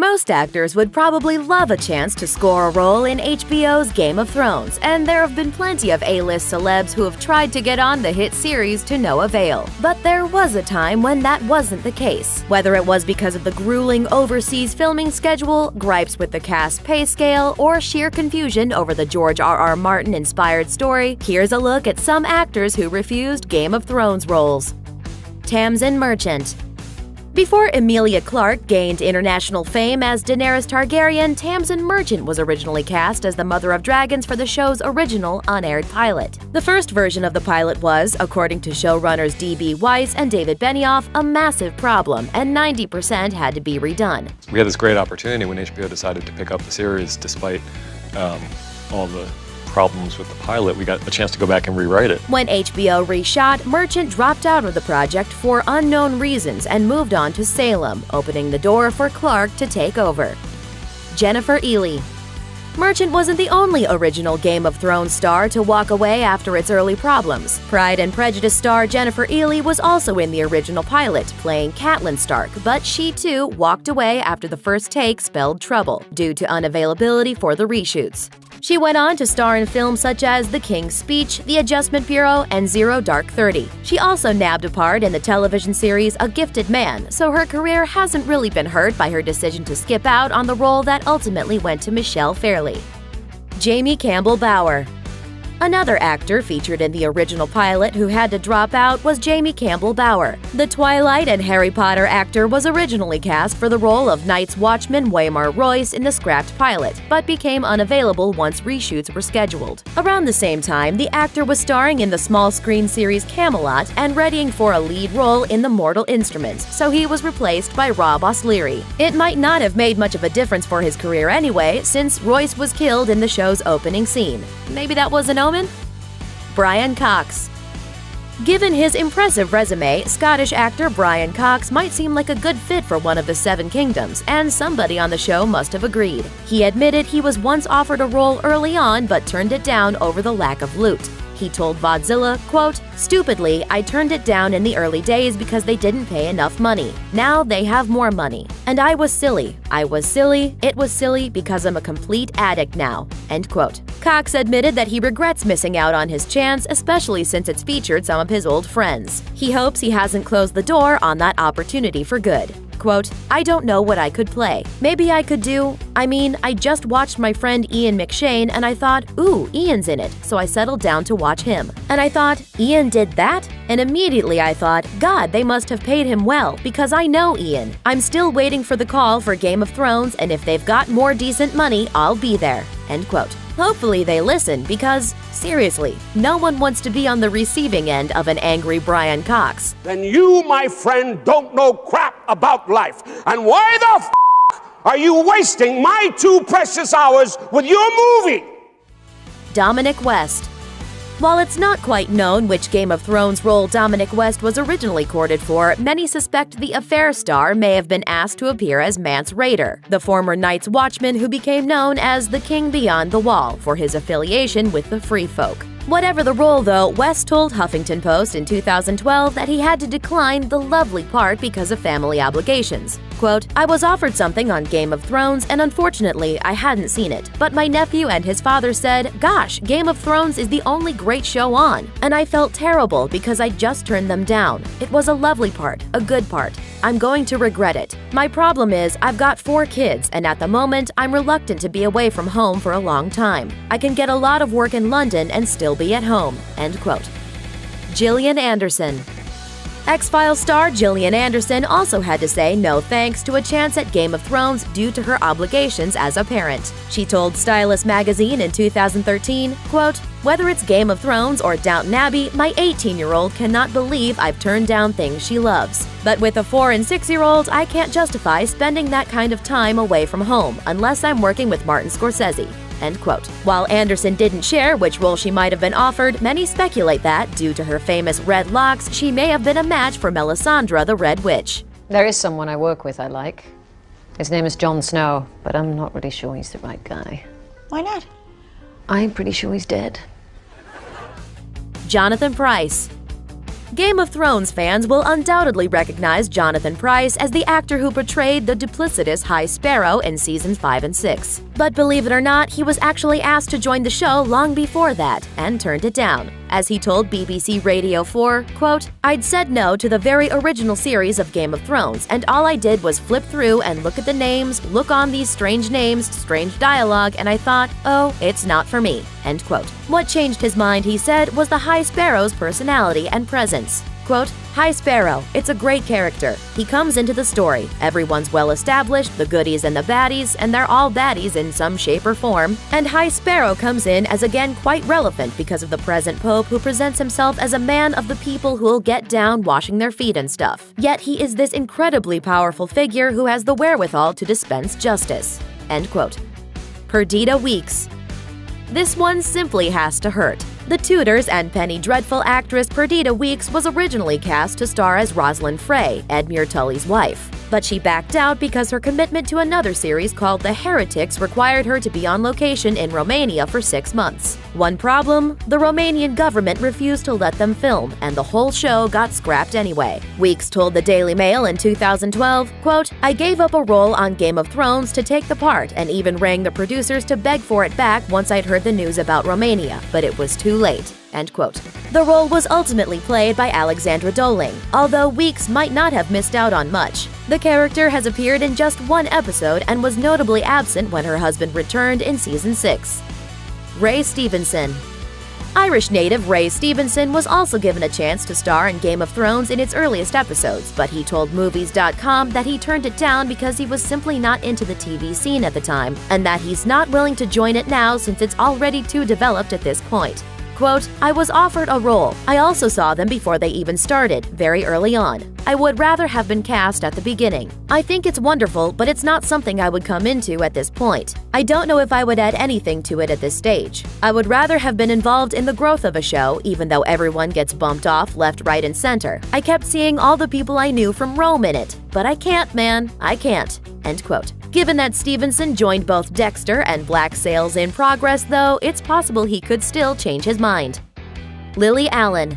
Most actors would probably love a chance to score a role in HBO's Game of Thrones, and there have been plenty of A-list celebs who have tried to get on the hit series to no avail. But there was a time when that wasn't the case. Whether it was because of the grueling overseas filming schedule, gripes with the cast pay scale, or sheer confusion over the George R.R. Martin-inspired story, here's a look at some actors who refused Game of Thrones roles. Tamsin Merchant. Before Emilia Clarke gained international fame as Daenerys Targaryen, Tamsin Merchant was originally cast as the Mother of Dragons for the show's original unaired pilot. The first version of the pilot was, according to showrunners D.B. Weiss and David Benioff, a massive problem, and 90% had to be redone. We had this great opportunity when HBO decided to pick up the series despite all the problems with the pilot. We got a chance to go back and rewrite it. When HBO reshot, Merchant dropped out of the project for unknown reasons and moved on to Salem, opening the door for Clarke to take over. Jennifer Ehle. Merchant wasn't the only original Game of Thrones star to walk away after its early problems. Pride and Prejudice star Jennifer Ehle was also in the original pilot, playing Catelyn Stark, but she too walked away after the first take spelled trouble, due to unavailability for the reshoots. She went on to star in films such as The King's Speech, The Adjustment Bureau, and Zero Dark 30. She also nabbed a part in the television series A Gifted Man, so her career hasn't really been hurt by her decision to skip out on the role that ultimately went to Michelle Fairley. Jamie Campbell Bower. Another actor featured in the original pilot who had to drop out was Jamie Campbell Bower. The Twilight and Harry Potter actor was originally cast for the role of Night's Watchman Waymar Royce in the scrapped pilot, but became unavailable once reshoots were scheduled. Around the same time, the actor was starring in the small screen series Camelot and readying for a lead role in The Mortal Instruments, so he was replaced by Rob O'Sleary. It might not have made much of a difference for his career anyway, since Royce was killed in the show's opening scene. Maybe that was an omen? Brian Cox. Given his impressive resume, Scottish actor Brian Cox might seem like a good fit for one of the Seven Kingdoms, and somebody on the show must have agreed. He admitted he was once offered a role early on but turned it down over the lack of loot. He told Vodzilla, quote, "Stupidly, I turned it down in the early days because they didn't pay enough money. Now they have more money. And I was silly. I was silly. It was silly because I'm a complete addict now." End quote. Cox admitted that he regrets missing out on his chance, especially since it's featured some of his old friends. He hopes he hasn't closed the door on that opportunity for good. Quote, "I don't know what I could play. Maybe I could do, I just watched my friend Ian McShane and I thought, ooh, Ian's in it, so I settled down to watch him. And I thought, Ian did that? And immediately I thought, God, they must have paid him well, because I know Ian. I'm still waiting for the call for Game of Thrones, and if they've got more decent money, I'll be there." End quote. Hopefully they listen, because, seriously, no one wants to be on the receiving end of an angry Brian Cox. Then you, my friend, don't know crap about life. And why the f*** are you wasting my 2 precious hours with your movie? Dominic West. While it's not quite known which Game of Thrones role Dominic West was originally courted for, many suspect the Affair star may have been asked to appear as Mance Rayder, the former Night's Watchman who became known as the King Beyond the Wall for his affiliation with the Free Folk. Whatever the role, though, West told Huffington Post in 2012 that he had to decline the lovely part because of family obligations. Quote, "I was offered something on Game of Thrones, and unfortunately, I hadn't seen it. But my nephew and his father said, gosh, Game of Thrones is the only great show on. And I felt terrible because I just turned them down. It was a lovely part, a good part. I'm going to regret it. My problem is I've got 4 kids, and at the moment, I'm reluctant to be away from home for a long time. I can get a lot of work in London and still be at home." End quote. Gillian Anderson. X-Files star Gillian Anderson also had to say no thanks to a chance at Game of Thrones due to her obligations as a parent. She told Stylist magazine in 2013, quote, "Whether it's Game of Thrones or Downton Abbey, my 18-year-old cannot believe I've turned down things she loves. But with a 4- and 6-year-old, I can't justify spending that kind of time away from home unless I'm working with Martin Scorsese." End quote. While Anderson didn't share which role she might have been offered, many speculate that, due to her famous red locks, she may have been a match for Melisandre the Red Witch. There is someone I work with I like. His name is Jon Snow, but I'm not really sure he's the right guy. Why not? I'm pretty sure he's dead. Jonathan Pryce. Game of Thrones fans will undoubtedly recognize Jonathan Pryce as the actor who portrayed the duplicitous High Sparrow in seasons 5 and 6. But believe it or not, he was actually asked to join the show long before that and turned it down. As he told BBC Radio 4, quote, "I'd said no to the very original series of Game of Thrones, and all I did was flip through and look at the names, look on these strange names, strange dialogue, and I thought, oh, it's not for me," end quote. What changed his mind, he said, was the High Sparrow's personality and presence. Quote, "High Sparrow, it's a great character. He comes into the story. Everyone's well established, the goodies and the baddies, and they're all baddies in some shape or form. And High Sparrow comes in as again quite relevant because of the present Pope who presents himself as a man of the people who'll get down washing their feet and stuff. Yet he is this incredibly powerful figure who has the wherewithal to dispense justice." End quote. Perdita Weeks. This one simply has to hurt. The Tudors and Penny Dreadful actress Perdita Weeks was originally cast to star as Rosalind Frey, Edmure Tully's wife. But she backed out because her commitment to another series called The Heretics required her to be on location in Romania for 6 months. One problem, the Romanian government refused to let them film, and the whole show got scrapped anyway. Weeks told the Daily Mail in 2012, quote, "I gave up a role on Game of Thrones to take the part and even rang the producers to beg for it back once I'd heard the news about Romania, but it was too late." End quote. The role was ultimately played by Alexandra Doling, although Weeks might not have missed out on much. The character has appeared in just one episode and was notably absent when her husband returned in season 6. Ray Stevenson. Irish native Ray Stevenson was also given a chance to star in Game of Thrones in its earliest episodes, but he told Movies.com that he turned it down because he was simply not into the TV scene at the time, and that he's not willing to join it now since it's already too developed at this point. Quote, "I was offered a role. I also saw them before they even started, very early on. I would rather have been cast at the beginning. I think it's wonderful, but it's not something I would come into at this point. I don't know if I would add anything to it at this stage. I would rather have been involved in the growth of a show, even though everyone gets bumped off left, right, and center. I kept seeing all the people I knew from Rome in it. But I can't, man. I can't." End quote. Given that Stevenson joined both Dexter and Black Sails in Progress, though, it's possible he could still change his mind. Lily Allen.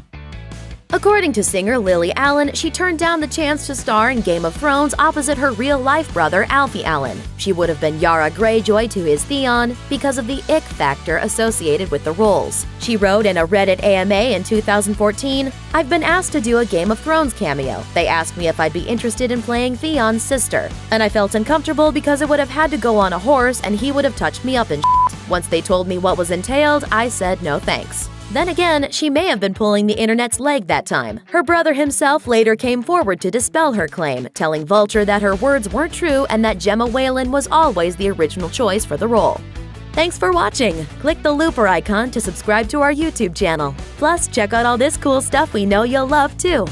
According to singer Lily Allen, she turned down the chance to star in Game of Thrones opposite her real-life brother Alfie Allen. She would have been Yara Greyjoy to his Theon because of the ick factor associated with the roles. She wrote in a Reddit AMA in 2014, "I've been asked to do a Game of Thrones cameo. They asked me if I'd be interested in playing Theon's sister. And I felt uncomfortable because it would have had to go on a horse and he would have touched me up and shit. Once they told me what was entailed, I said no thanks." Then again, she may have been pulling the internet's leg that time. Her brother himself later came forward to dispel her claim, telling Vulture that her words weren't true and that Gemma Whelan was always the original choice for the role. Thanks for watching! Click the looper icon to subscribe to our YouTube channel. Plus, check out all this cool stuff we know you'll love too.